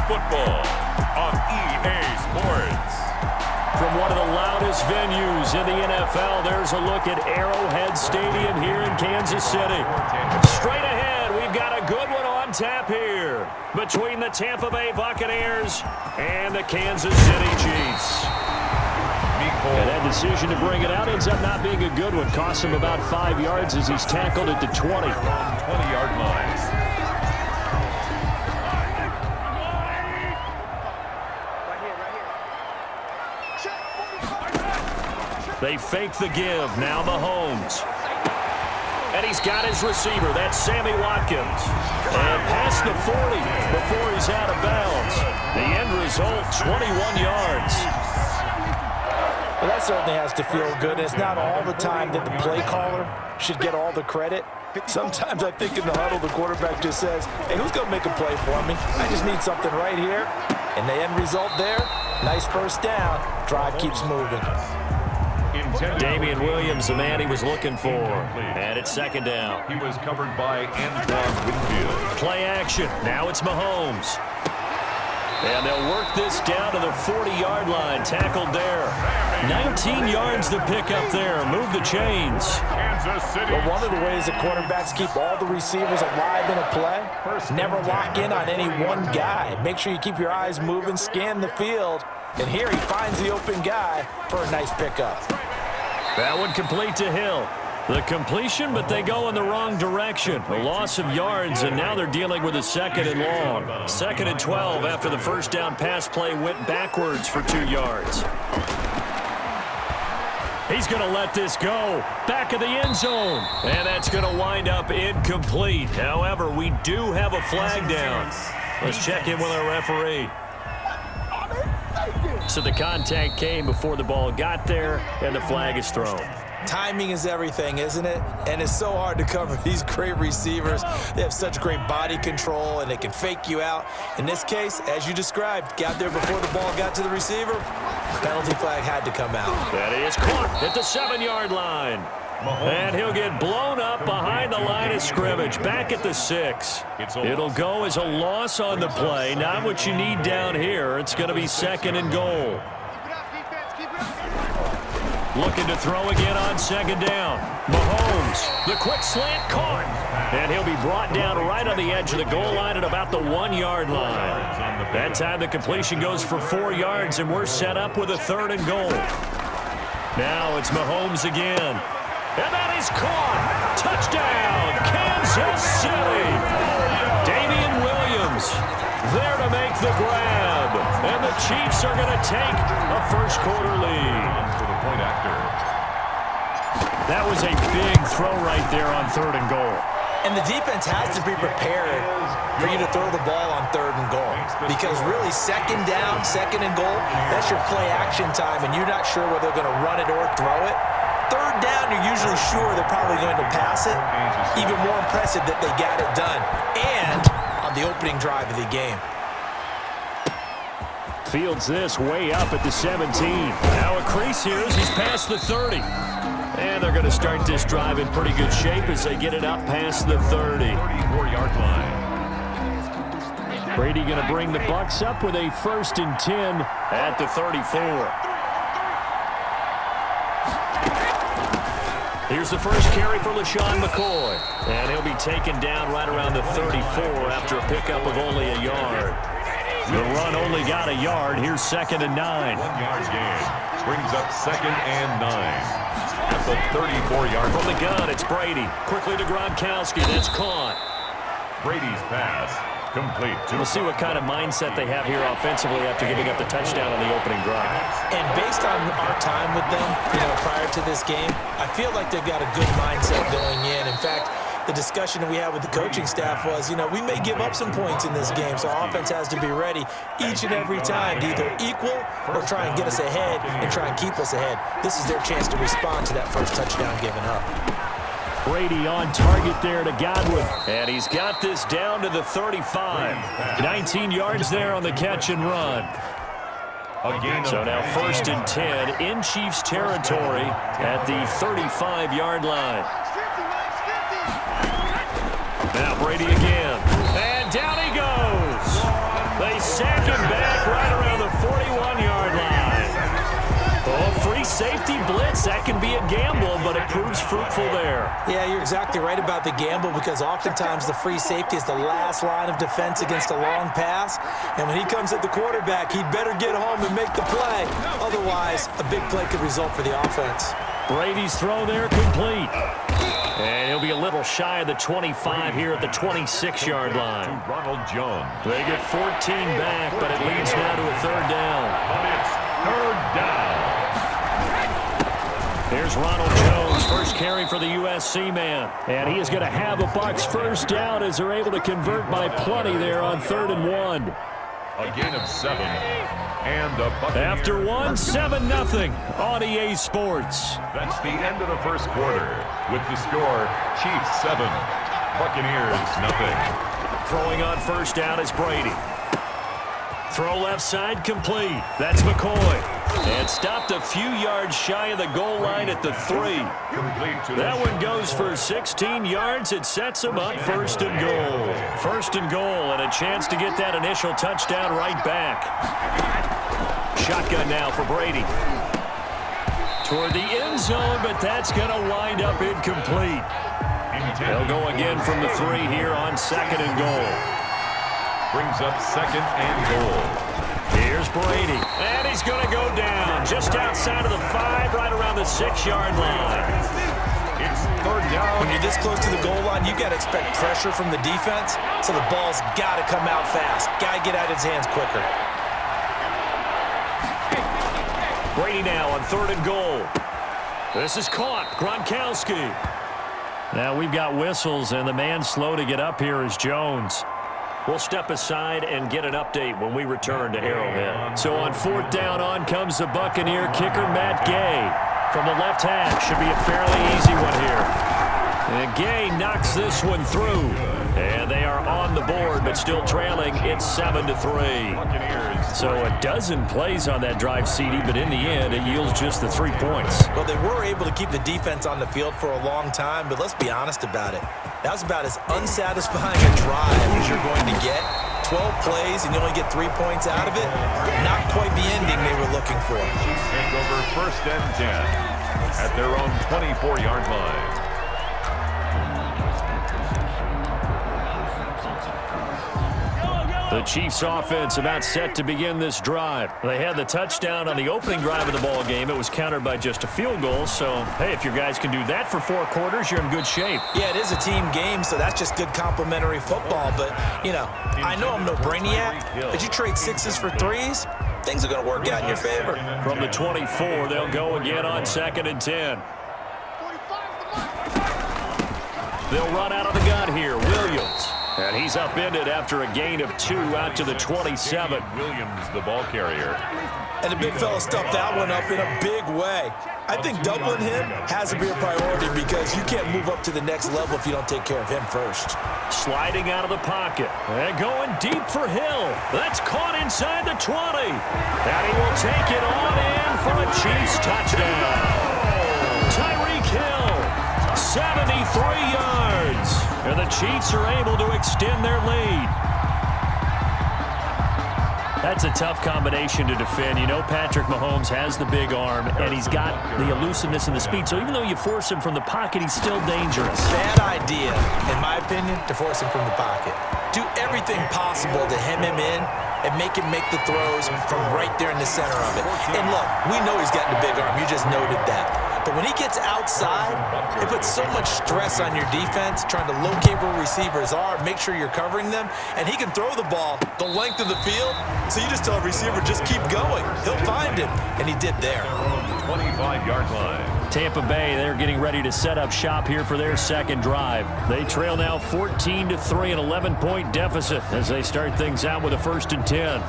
football on EA Sports. From one of the loudest venues in the NFL, there's a look at Arrowhead Stadium here in Kansas City. Straight ahead, we've got a good one on tap here between the Tampa Bay Buccaneers and the Kansas City Chiefs. And that decision to bring it out ends up not being a good one. Costs him about 5 yards as he's tackled at the 20. 20-yard line. They fake the give. Now Mahomes. And he's got his receiver. That's Sammy Watkins. And past the 40 before he's out of bounds. The end result, 21 yards. Well, that certainly has to feel good. It's not all the time that the play caller should get all the credit. Sometimes I think in the huddle, the quarterback just says, hey, who's going to make a play for me? I just need something right here. And the end result there, nice first down. Drive keeps moving. Damian Williams, the man he was looking for. And it's second down. He was covered by Antoine Winfield. Play action. Now it's Mahomes. And they'll work this down to the 40-yard line. Tackled there. 19 yards to pick up there. Move the chains. Kansas City. But one of the ways that quarterbacks keep all the receivers alive in a play, never lock in on any one guy. Make sure you keep your eyes moving, scan the field. And here he finds the open guy for a nice pickup. That one complete to Hill. The completion, but they go in the wrong direction. A loss of yards, and now they're dealing with a second and long. Second and 12 after the first down pass play went backwards for 2 yards. He's going to let this go. Back of the end zone. And that's going to wind up incomplete. However, we do have a flag down. Let's check in with our referee. So the contact came before the ball got there, and the flag is thrown. Timing is everything, isn't it? And it's so hard to cover these great receivers. They have such great body control, and they can fake you out. In this case, as you described, got there before the ball got to the receiver. Penalty flag had to come out. That is caught at the 7-yard line. And he'll get blown up behind the line of scrimmage, back at the 6. It'll go as a loss on the play. Not what you need down here. It's going to be second and goal. Looking to throw again on second down. Mahomes, the quick slant caught. And he'll be brought down right on the edge of the goal line at about the 1-yard line. That time the completion goes for 4 yards, and we're set up with a third and goal. Now it's Mahomes again. And that is caught. Touchdown, Kansas City. Damian Williams there to make the grab. And the Chiefs are going to take a first-quarter lead. For the point after. That was a big throw right there on third and goal. And the defense has to be prepared for you to throw the ball on third and goal. Because really, second down, second and goal, that's your play action time, and you're not sure whether they're going to run it or throw it. Third down, you're usually sure they're probably going to pass it. Even more impressive that they got it done. And on the opening drive of the game. Fields this way up at the 17. Now a crease here as he's past the 30. And they're going to start this drive in pretty good shape as they get it up past the 30. 34-yard line. Brady going to bring the Bucs up with a 1st and 10 at the 34. Here's the first carry for LaShawn McCoy. And he'll be taken down right around the 34 after a pickup of only a yard. The run only got a yard. Here's 2nd and 9. 1-yard gain. Brings up 2nd and 9. At the 34-yard From the gun, it's Brady. Quickly to Gronkowski. That's caught. Brady's pass. Complete. We'll see what kind of mindset they have here offensively after giving up the touchdown on the opening drive. And based on our time with them, prior to this game, I feel like they've got a good mindset going in. In fact, the discussion that we had with the coaching staff was, we may give up some points in this game, so our offense has to be ready each and every time to either equal or try and get us ahead and try and keep us ahead. This is their chance to respond to that first touchdown given up. Brady on target there to Godwin. And he's got this down to the 35. 19 yards there on the catch and run. So now 1st and 10 in Chiefs territory at the 35-yard line. Now Brady again. And down he goes. They sack that can be a gamble, but it proves fruitful there. Yeah, you're exactly right about the gamble because oftentimes the free safety is the last line of defense against a long pass. And when he comes at the quarterback, he'd better get home and make the play. Otherwise, a big play could result for the offense. Brady's throw there complete. And he'll be a little shy of the 25 here at the 26-yard line. To Ronald Jones. They get 14 back, but it leads now to a third down. But it's third down. Here's Ronald Jones, first carry for the USC man. And he is going to have a Bucs first down as they're able to convert by plenty there on 3rd and 1. A gain of 7. And the Buccaneers. After 1, 7-0 on EA Sports. That's the end of the first quarter. With the score, Chiefs 7, Buccaneers 0. Throwing on first down is Brady. Throw left side complete. That's McCoy. And stopped a few yards shy of the goal line at the 3. Complete to That one goes for 16 yards. It sets him up 1st and goal. 1st and goal and a chance to get that initial touchdown right back. Shotgun now for Brady. Toward the end zone, but that's going to wind up incomplete. They'll go again from the 3 here on 2nd and goal. brings up 2nd and goal. Here's Brady, and he's going to go down just outside of the 5, right around the 6-yard line. It's 3rd down. When you're this close to the goal line, you got to expect pressure from the defense, so the ball's got to come out fast. Got to get out of his hands quicker. Brady now on 3rd and goal. This is caught. Gronkowski. Now we've got whistles, and the man slow to get up here is Jones. We'll step aside and get an update when we return to Arrowhead. So on 4th down, on comes the Buccaneer kicker, Matt Gay. From the left half, should be a fairly easy one here. And Gay knocks this one through. And they are on the board, but still trailing. It's 7-3. So a dozen plays on that drive, CD, but in the end, it yields just the 3 points. Well, they were able to keep the defense on the field for a long time, but let's be honest about it. That was about as unsatisfying a drive as you're going to get. 12 plays, and you only get 3 points out of it. Not quite the ending they were looking for. Take over 1st and 10 at their own 24-yard line. The Chiefs offense about set to begin this drive. They had the touchdown on the opening drive of the ball game. It was countered by just a field goal. So, hey, if your guys can do that for 4 quarters, you're in good shape. Yeah, it is a team game, so that's just good complimentary football. But, you know, I know I'm no brainiac, but you trade 6s for 3s, things are going to work out in your favor. From the 24, they'll go again on 2nd and 10. They'll run out of the gun here. Williams. And he's upended after a gain of 2 out to the 27. Williams, the ball carrier. And the big fella stuffed that one up in a big way. I think doubling him has to be a priority because you can't move up to the next level if you don't take care of him first. Sliding out of the pocket. And going deep for Hill. That's caught inside the 20. And he will take it on in for a Chiefs touchdown. Tyreek Hill, 73 yards. And the Chiefs are able to extend their lead. That's a tough combination to defend. You know, Patrick Mahomes has the big arm, and he's got the elusiveness and the speed. So even though you force him from the pocket, he's still dangerous. Bad idea, in my opinion, to force him from the pocket. Do everything possible to hem him in and make him make the throws from right there in the center of it. And look, we know he's got the big arm. You just noted that. But when he gets outside, it puts so much stress on your defense trying to locate where receivers are, make sure you're covering them, and he can throw the ball the length of the field, so you just tell a receiver, just keep going. He'll find him, and he did there. 25-yard line. Tampa Bay, they're getting ready to set up shop here for their 2nd drive. They trail now 14-3, an 11-point deficit as they start things out with a 1st and 10.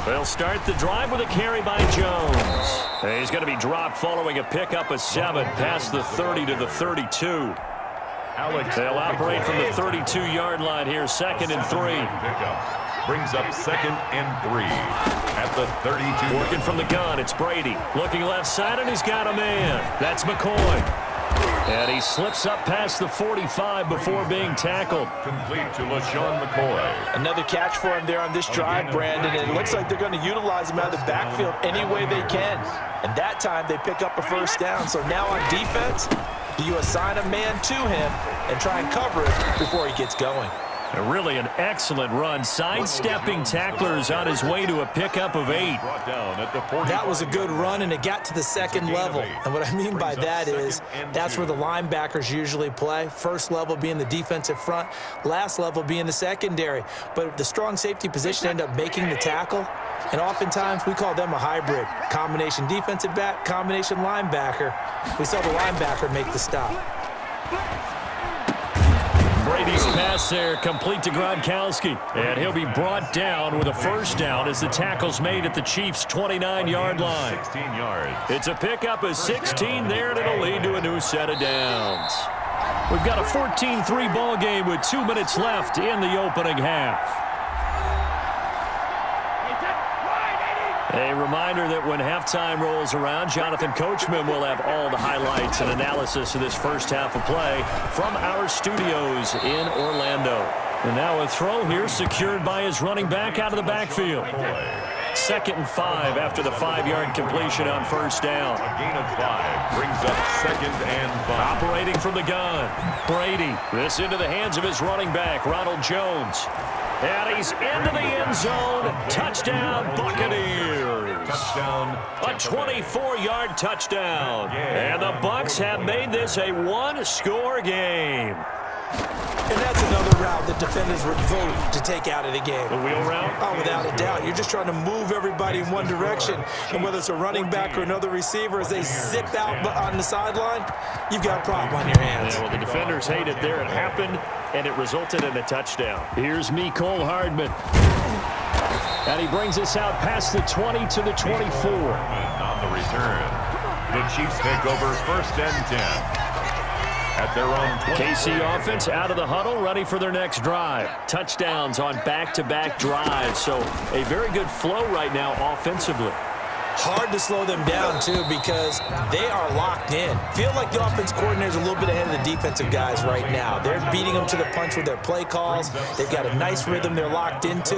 They'll start the drive with a carry by Jones. He's going to be dropped following a pickup of 7 past the 30 to the 32. They'll operate from the 32-yard line here, 2nd and 3. Pickup brings up 2nd and 3 at the 32. Working from the gun, it's Brady. Looking left side, and he's got a man. That's McCoy. And he slips up past the 45 before being tackled. Complete to LaShawn McCoy. Another catch for him there on this drive, Brandon, and it looks like they're going to utilize him out of the backfield any way they can. And that time they pick up a first down. So now on defense, do you assign a man to him and try and cover it before he gets going? Really an excellent run, sidestepping tacklers on his way to a pickup of 8. That was a good run, and it got to the second level. And what I mean by that is that's where the linebackers usually play. First level being the defensive front, last level being the secondary. But the strong safety position ended up making the tackle, and oftentimes we call them a hybrid. Combination defensive back, combination linebacker. We saw the linebacker make the stop. Brady's pass there, complete to Gronkowski. And he'll be brought down with a first down as the tackle's made at the Chiefs' 29-yard line. 16 yards. It's a pickup of 16 there, and it'll lead to a new set of downs. We've got a 14-3 ball game with 2 minutes left in the opening half. A reminder that when halftime rolls around, Jonathan Coachman will have all the highlights and analysis of this first half of play from our studios in Orlando. And now a throw here secured by his running back out of the backfield. 2nd and 5 after the 5-yard completion on first down. A gain of 5 brings up 2nd and 5. Operating from the gun, Brady. This into the hands of his running back, Ronald Jones. And he's into the end zone. Touchdown, Buccaneers. Touchdown. A 24-yard touchdown. And the Bucs have made this a one-score game. And that's another route that defenders would vote to take out of the game. The wheel route? Oh, without a doubt. You're just trying to move everybody in one direction. And whether it's a running back or another receiver, as they zip out on the sideline, you've got a problem on your hands. Yeah, well, the defenders hate it there. It happened, and it resulted in a touchdown. Here's Mecole Hardman. And he brings us out past the 20 to the 24. On the return, the Chiefs take over 1st and 10. At their own 20. KC offense out of the huddle, ready for their next drive. Touchdowns on back-to-back drives, so a very good flow right now offensively. Hard to slow them down, too, because they are locked in. Feel like the offense coordinator's a little bit ahead of the defensive guys right now. They're beating them to the punch with their play calls. They've got a nice rhythm they're locked into.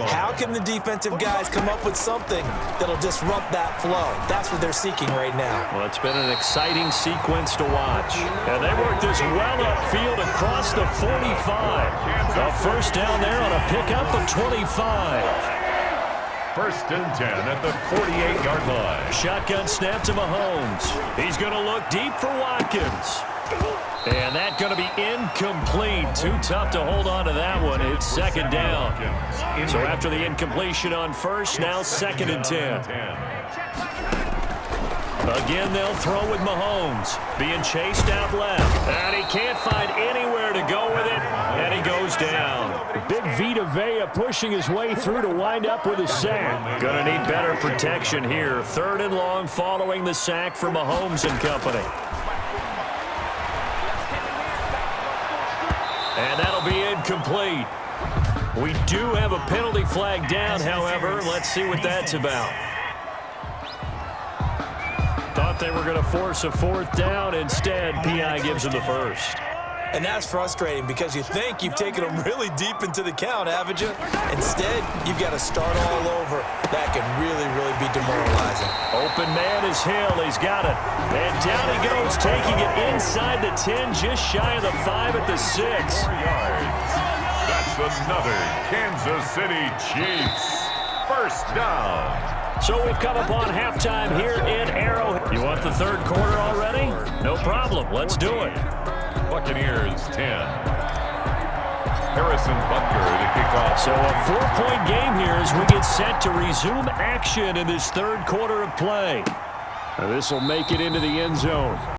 How can the defensive guys come up with something that'll disrupt that flow? That's what they're seeking right now. Well, it's been an exciting sequence to watch. And they work this well upfield across the 45. A first down there on a pickup of 25. 1st and 10 at the 48-yard line. Shotgun snap to Mahomes. He's going to look deep for Watkins. And that's going to be incomplete. Too tough to hold on to that one. It's 2nd down. So after the incompletion on first, now 2nd and 10. Again, they'll throw with Mahomes. Being chased out left. And he can't find anywhere to go with it. And he goes down. Big Vita Vea pushing his way through to wind up with a sack. Gonna need better protection here. 3rd and long following the sack for Mahomes and company. And that'll be incomplete. We do have a penalty flag down, however. Let's see what that's about. Thought they were going to force a 4th down. Instead, P.I. gives them the first. And that's frustrating because you think you've taken them really deep into the count, haven't you? Instead, you've got to start all over. That can really, really be demoralizing. Open man is Hill. He's got it. And down he goes, taking it inside the 10, just shy of the 5 at the 6. 4 yards. That's another Kansas City Chiefs. First down. So we've come upon halftime here in Arrowhead. You want the 3rd quarter already? No problem. Let's do it. Buccaneers 10. Harrison Butker to kick off. So a 4-point game here as we get set to resume action in this 3rd quarter of play. Now this will make it into the end zone.